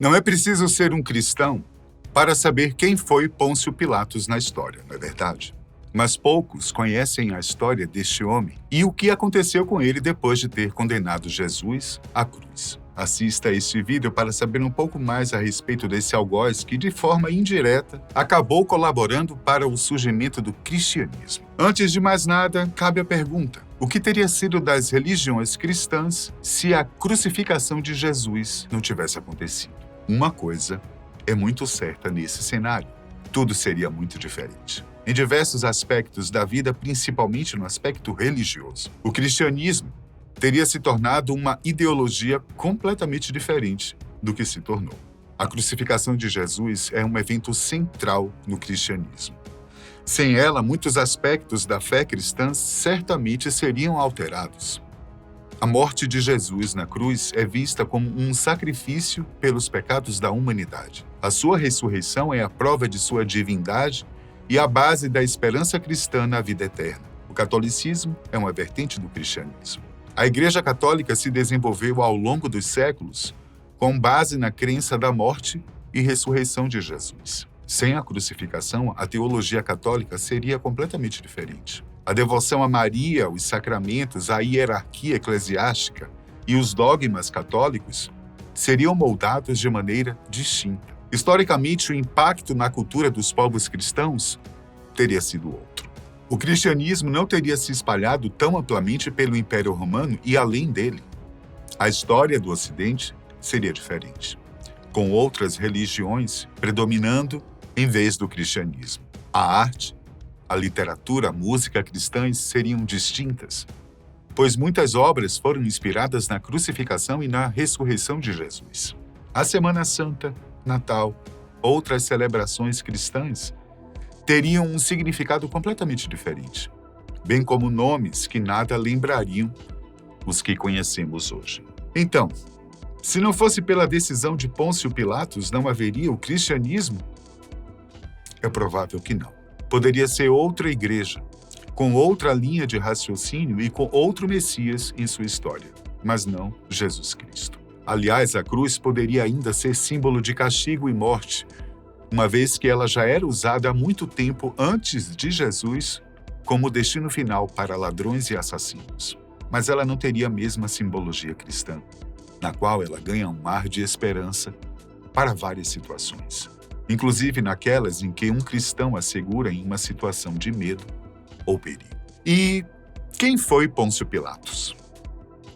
Não é preciso ser um cristão para saber quem foi Pôncio Pilatos na história, não é verdade? Mas poucos conhecem a história deste homem e o que aconteceu com ele depois de ter condenado Jesus à cruz. Assista a este vídeo para saber um pouco mais a respeito desse algoz que, de forma indireta, acabou colaborando para o surgimento do cristianismo. Antes de mais nada, cabe a pergunta: o que teria sido das religiões cristãs se a crucificação de Jesus não tivesse acontecido? Uma coisa é muito certa nesse cenário: tudo seria muito diferente. Em diversos aspectos da vida, principalmente no aspecto religioso, o cristianismo teria se tornado uma ideologia completamente diferente do que se tornou. A crucificação de Jesus é um evento central no cristianismo. Sem ela, muitos aspectos da fé cristã certamente seriam alterados. A morte de Jesus na cruz é vista como um sacrifício pelos pecados da humanidade. A sua ressurreição é a prova de sua divindade e a base da esperança cristã na vida eterna. O catolicismo é uma vertente do cristianismo. A Igreja Católica se desenvolveu ao longo dos séculos com base na crença da morte e ressurreição de Jesus. Sem a crucificação, a teologia católica seria completamente diferente. A devoção a Maria, os sacramentos, a hierarquia eclesiástica e os dogmas católicos seriam moldados de maneira distinta. Historicamente, o impacto na cultura dos povos cristãos teria sido outro. O cristianismo não teria se espalhado tão amplamente pelo Império Romano e além dele. A história do Ocidente seria diferente, com outras religiões predominando em vez do cristianismo. A arte, a literatura, a música cristãs seriam distintas, pois muitas obras foram inspiradas na crucificação e na ressurreição de Jesus. A Semana Santa, Natal, outras celebrações cristãs teriam um significado completamente diferente, bem como nomes que nada lembrariam os que conhecemos hoje. Então, se não fosse pela decisão de Pôncio Pilatos, não haveria o cristianismo? É provável que não. Poderia ser outra igreja, com outra linha de raciocínio e com outro Messias em sua história, mas não Jesus Cristo. Aliás, a cruz poderia ainda ser símbolo de castigo e morte, uma vez que ela já era usada há muito tempo antes de Jesus como destino final para ladrões e assassinos. Mas ela não teria a mesma simbologia cristã, na qual ela ganha um ar de esperança para várias situações, inclusive naquelas em que um cristão a segura em uma situação de medo ou perigo. E quem foi Pôncio Pilatos?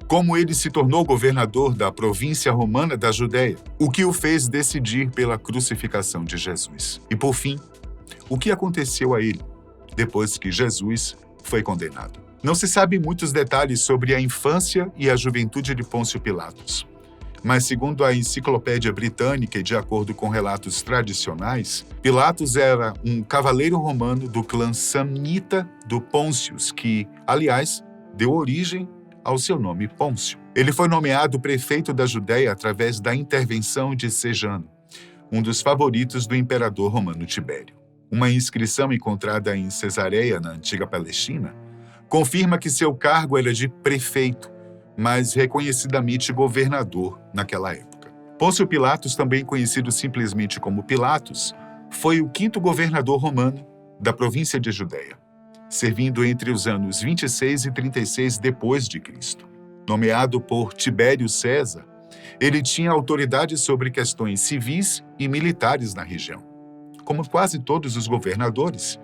Como ele se tornou governador da província romana da Judéia? O que o fez decidir pela crucificação de Jesus? E, por fim, o que aconteceu a ele depois que Jesus foi condenado? Não se sabe muitos detalhes sobre a infância e a juventude de Pôncio Pilatos. Mas, segundo a Enciclopédia Britânica e de acordo com relatos tradicionais, Pilatos era um cavaleiro romano do clã samnita do Pôncios, que, aliás, deu origem ao seu nome Pôncio. Ele foi nomeado prefeito da Judéia através da intervenção de Sejano, um dos favoritos do imperador romano Tibério. Uma inscrição encontrada em Cesareia, na antiga Palestina, confirma que seu cargo era de prefeito, mas reconhecidamente governador naquela época. Pôncio Pilatos, também conhecido simplesmente como Pilatos, foi o quinto governador romano da província de Judéia, servindo entre os anos 26 e 36 depois de Cristo. Nomeado por Tibério César, ele tinha autoridade sobre questões civis e militares na região. Como quase todos os governadores,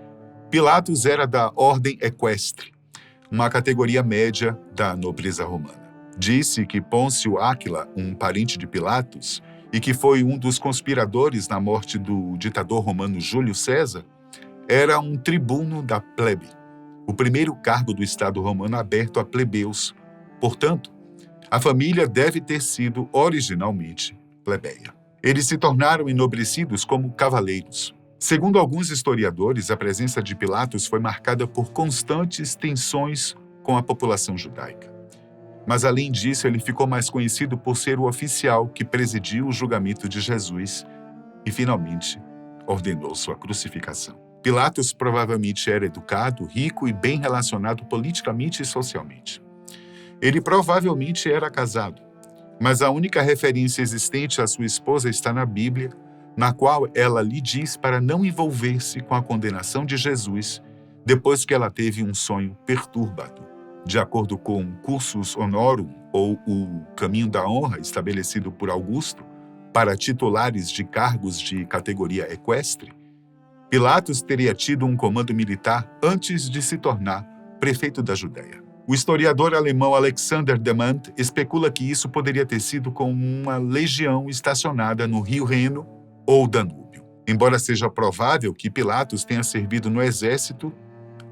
Pilatos era da ordem equestre, uma categoria média da nobreza romana. Disse que Pôncio Áquila, um parente de Pilatos, e que foi um dos conspiradores na morte do ditador romano Júlio César, era um tribuno da plebe, o primeiro cargo do Estado romano aberto a plebeus. Portanto, a família deve ter sido originalmente plebeia. Eles se tornaram enobrecidos como cavaleiros. Segundo alguns historiadores, a presença de Pilatos foi marcada por constantes tensões com a população judaica. Mas, além disso, ele ficou mais conhecido por ser o oficial que presidiu o julgamento de Jesus e, finalmente, ordenou sua crucificação. Pilatos provavelmente era educado, rico e bem relacionado politicamente e socialmente. Ele provavelmente era casado, Mas a única referência existente à sua esposa está na Bíblia, na qual ela lhe diz para não envolver-se com a condenação de Jesus depois que ela teve um sonho perturbador. De acordo com o Cursus Honorum, ou o Caminho da Honra estabelecido por Augusto, para titulares de cargos de categoria equestre, Pilatos teria tido um comando militar antes de se tornar prefeito da Judéia. O historiador alemão Alexander Demand especula que isso poderia ter sido com uma legião estacionada no rio Reno ou Danúbio. Embora seja provável que Pilatos tenha servido no exército,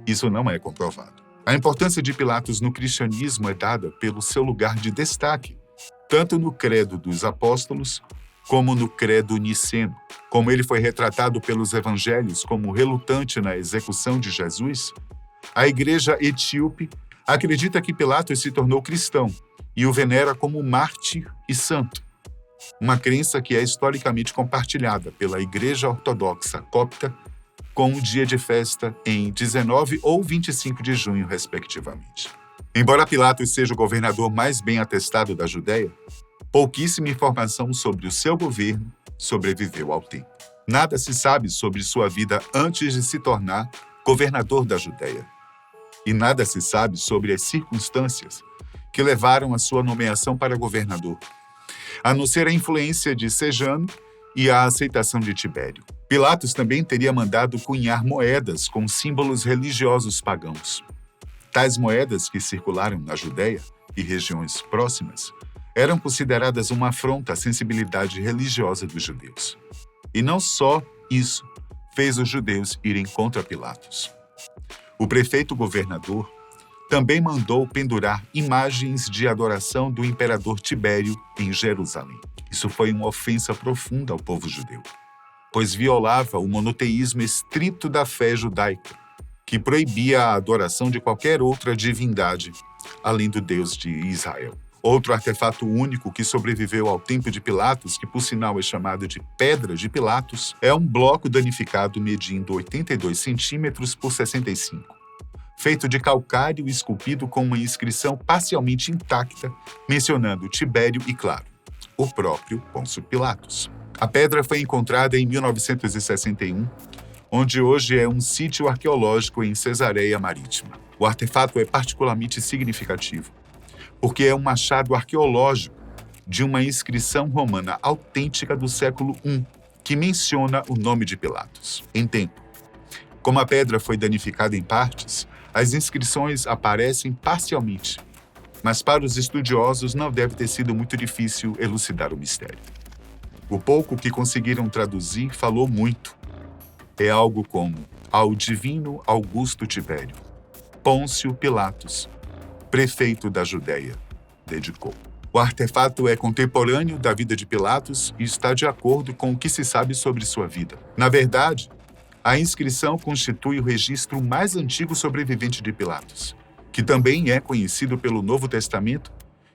isso não é comprovado. A importância de Pilatos no cristianismo é dada pelo seu lugar de destaque, tanto no Credo dos Apóstolos como no Credo Niceno. Como ele foi retratado pelos evangelhos como relutante na execução de Jesus, a igreja etíope acredita que Pilatos se tornou cristão e o venera como mártir e santo, uma crença que é historicamente compartilhada pela Igreja Ortodoxa Copta com um dia de festa em 19 ou 25 de junho, respectivamente. Embora Pilatos seja o governador mais bem atestado da Judéia, pouquíssima informação sobre o seu governo sobreviveu ao tempo. Nada se sabe sobre sua vida antes de se tornar governador da Judéia. E nada se sabe sobre as circunstâncias que levaram a sua nomeação para governador, a não ser a influência de Sejano e a aceitação de Tibério. Pilatos também teria mandado cunhar moedas com símbolos religiosos pagãos. Tais moedas que circularam na Judéia e regiões próximas eram consideradas uma afronta à sensibilidade religiosa dos judeus. E não só isso fez os judeus irem contra Pilatos. O prefeito-governador também mandou pendurar imagens de adoração do imperador Tibério em Jerusalém. Isso foi uma ofensa profunda ao povo judeu, pois violava o monoteísmo estrito da fé judaica, que proibia a adoração de qualquer outra divindade, além do Deus de Israel. Outro artefato único que sobreviveu ao tempo de Pilatos, que por sinal é chamado de Pedra de Pilatos, é um bloco danificado medindo 82 centímetros por 65. Feito de calcário e esculpido com uma inscrição parcialmente intacta, mencionando Tibério e, claro, o próprio Pôncio Pilatos. A pedra foi encontrada em 1961, onde hoje é um sítio arqueológico em Cesareia Marítima. O artefato é particularmente significativo, porque é um achado arqueológico de uma inscrição romana autêntica do século I, que menciona o nome de Pilatos. Em tempo, como a pedra foi danificada em partes, as inscrições aparecem parcialmente, mas para os estudiosos não deve ter sido muito difícil elucidar o mistério. O pouco que conseguiram traduzir falou muito. É algo como: ao divino Augusto Tibério, Pôncio Pilatos, prefeito da Judéia, dedicou. O artefato é contemporâneo da vida de Pilatos e está de acordo com o que se sabe sobre sua vida. Na verdade, a inscrição constitui o registro mais antigo sobrevivente de Pilatos, que também é conhecido pelo Novo Testamento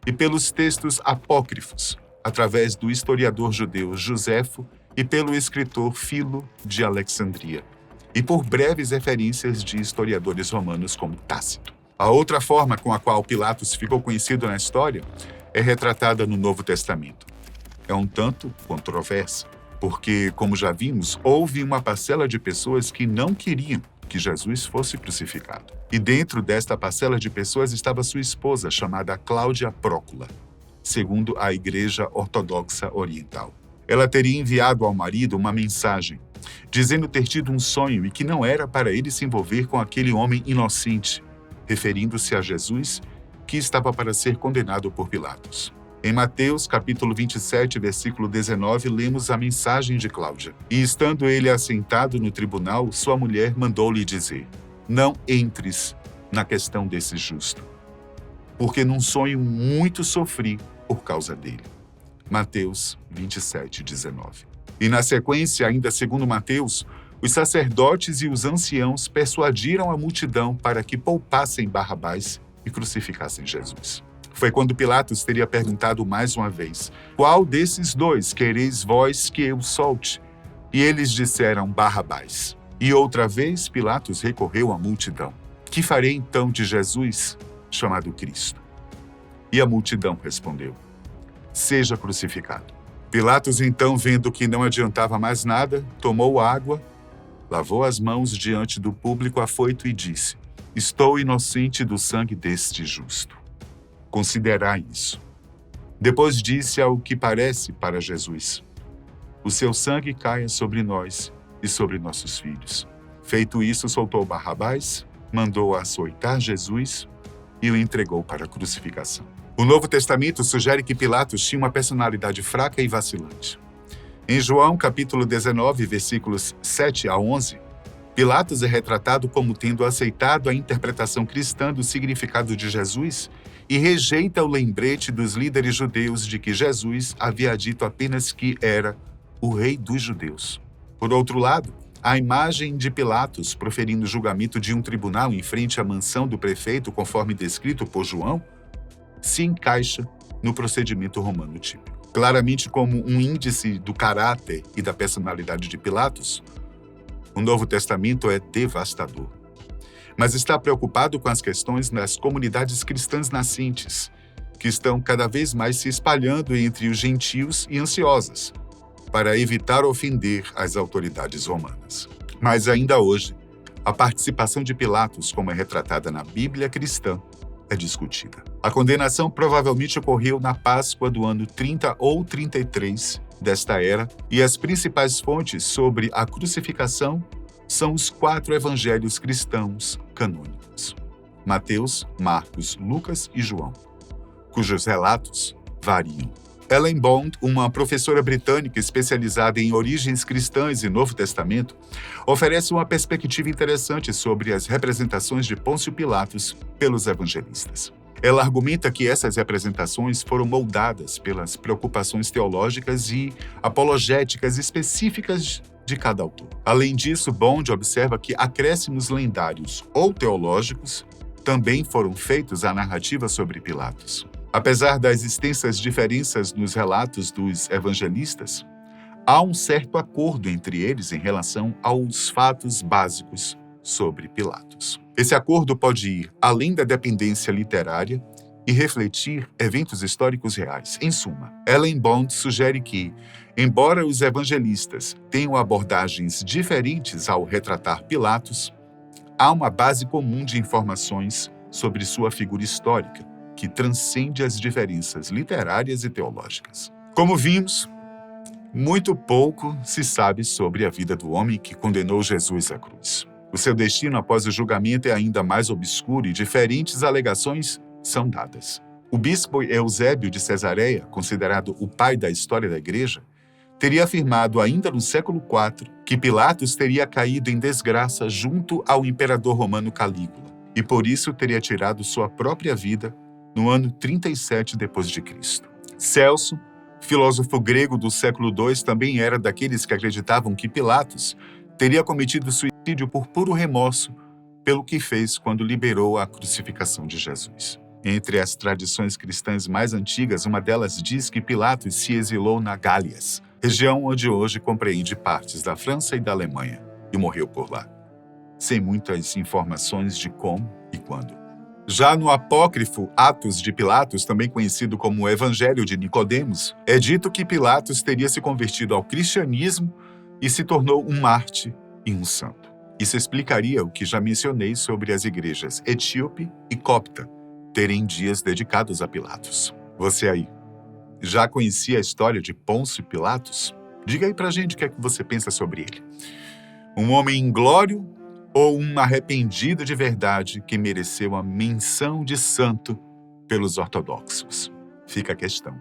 e pelos textos apócrifos, através do historiador judeu Joséfo e pelo escritor Filo de Alexandria, e por breves referências de historiadores romanos como Tácito. A outra forma com a qual Pilatos ficou conhecido na história é retratada no Novo Testamento. É um tanto controversa, porque, como já vimos, houve uma parcela de pessoas que não queriam que Jesus fosse crucificado. E dentro desta parcela de pessoas estava sua esposa, chamada Cláudia Prócula, segundo a Igreja Ortodoxa Oriental. Ela teria enviado ao marido uma mensagem, dizendo ter tido um sonho e que não era para ele se envolver com aquele homem inocente, referindo-se a Jesus, que estava para ser condenado por Pilatos. Em Mateus, capítulo 27, versículo 19, lemos a mensagem de Cláudia. E estando ele assentado no tribunal, sua mulher mandou-lhe dizer: não entres na questão desse justo, porque num sonho muito sofri por causa dele. Mateus 27, 19. E na sequência, ainda segundo Mateus, os sacerdotes e os anciãos persuadiram a multidão para que poupassem Barrabás e crucificassem Jesus. Foi quando Pilatos teria perguntado mais uma vez: qual desses dois quereis vós que eu solte? E eles disseram: Barrabás. E outra vez Pilatos recorreu à multidão: que farei então de Jesus, chamado Cristo? E a multidão respondeu: seja crucificado. Pilatos, então, vendo que não adiantava mais nada, tomou água, lavou as mãos diante do público afoito e disse: estou inocente do sangue deste justo. Considerai isso. Depois disse ao que parece para Jesus: o seu sangue caia sobre nós e sobre nossos filhos. Feito isso, soltou Barrabás, mandou açoitar Jesus e o entregou para a crucificação. O Novo Testamento sugere que Pilatos tinha uma personalidade fraca e vacilante. Em João, capítulo 19, versículos 7 a 11, Pilatos é retratado como tendo aceitado a interpretação cristã do significado de Jesus e rejeita o lembrete dos líderes judeus de que Jesus havia dito apenas que era o rei dos judeus. Por outro lado, a imagem de Pilatos proferindo julgamento de um tribunal em frente à mansão do prefeito, conforme descrito por João, se encaixa no procedimento romano típico. Claramente como um índice do caráter e da personalidade de Pilatos, o Novo Testamento é devastador. Mas está preocupado com as questões das comunidades cristãs nascentes, que estão cada vez mais se espalhando entre os gentios e ansiosas, para evitar ofender as autoridades romanas. Mas ainda hoje, a participação de Pilatos, como é retratada na Bíblia cristã, é discutida. A condenação provavelmente ocorreu na Páscoa do ano 30 ou 33 desta era, e as principais fontes sobre a crucificação são os 4 evangelhos cristãos canônicos: Mateus, Marcos, Lucas e João, cujos relatos variam. Ellen Bond, uma professora britânica especializada em origens cristãs e Novo Testamento, oferece uma perspectiva interessante sobre as representações de Pôncio Pilatos pelos evangelistas. Ela argumenta que essas representações foram moldadas pelas preocupações teológicas e apologéticas específicas de cada autor. Além disso, Bond observa que acréscimos lendários ou teológicos também foram feitos à narrativa sobre Pilatos. Apesar das extensas diferenças nos relatos dos evangelistas, há um certo acordo entre eles em relação aos fatos básicos sobre Pilatos. Esse acordo pode ir além da dependência literária e refletir eventos históricos reais. Em suma, Ellen Bond sugere que, embora os evangelistas tenham abordagens diferentes ao retratar Pilatos, há uma base comum de informações sobre sua figura histórica, que transcende as diferenças literárias e teológicas. Como vimos, muito pouco se sabe sobre a vida do homem que condenou Jesus à cruz. O seu destino após o julgamento é ainda mais obscuro e diferentes alegações são dadas. O bispo Eusébio de Cesareia, considerado o pai da história da Igreja, teria afirmado ainda no século IV que Pilatos teria caído em desgraça junto ao imperador romano Calígula e por isso teria tirado sua própria vida no ano 37 d.C. Celso, filósofo grego do século II, também era daqueles que acreditavam que Pilatos teria cometido suicídio por puro remorso pelo que fez quando liberou a crucificação de Jesus. Entre as tradições cristãs mais antigas, uma delas diz que Pilatos se exilou na Gálias, região onde hoje compreende partes da França e da Alemanha, e morreu por lá, sem muitas informações de como e quando. Já no apócrifo Atos de Pilatos, também conhecido como o Evangelho de Nicodemos, é dito que Pilatos teria se convertido ao cristianismo e se tornou um mártir e um santo. Isso explicaria o que já mencionei sobre as igrejas etíope e copta terem dias dedicados a Pilatos. Você aí, já conhecia a história de Pôncio Pilatos? Diga aí pra gente o que é que você pensa sobre ele. Um homem inglório ou um arrependido de verdade que mereceu a menção de santo pelos ortodoxos? Fica a questão.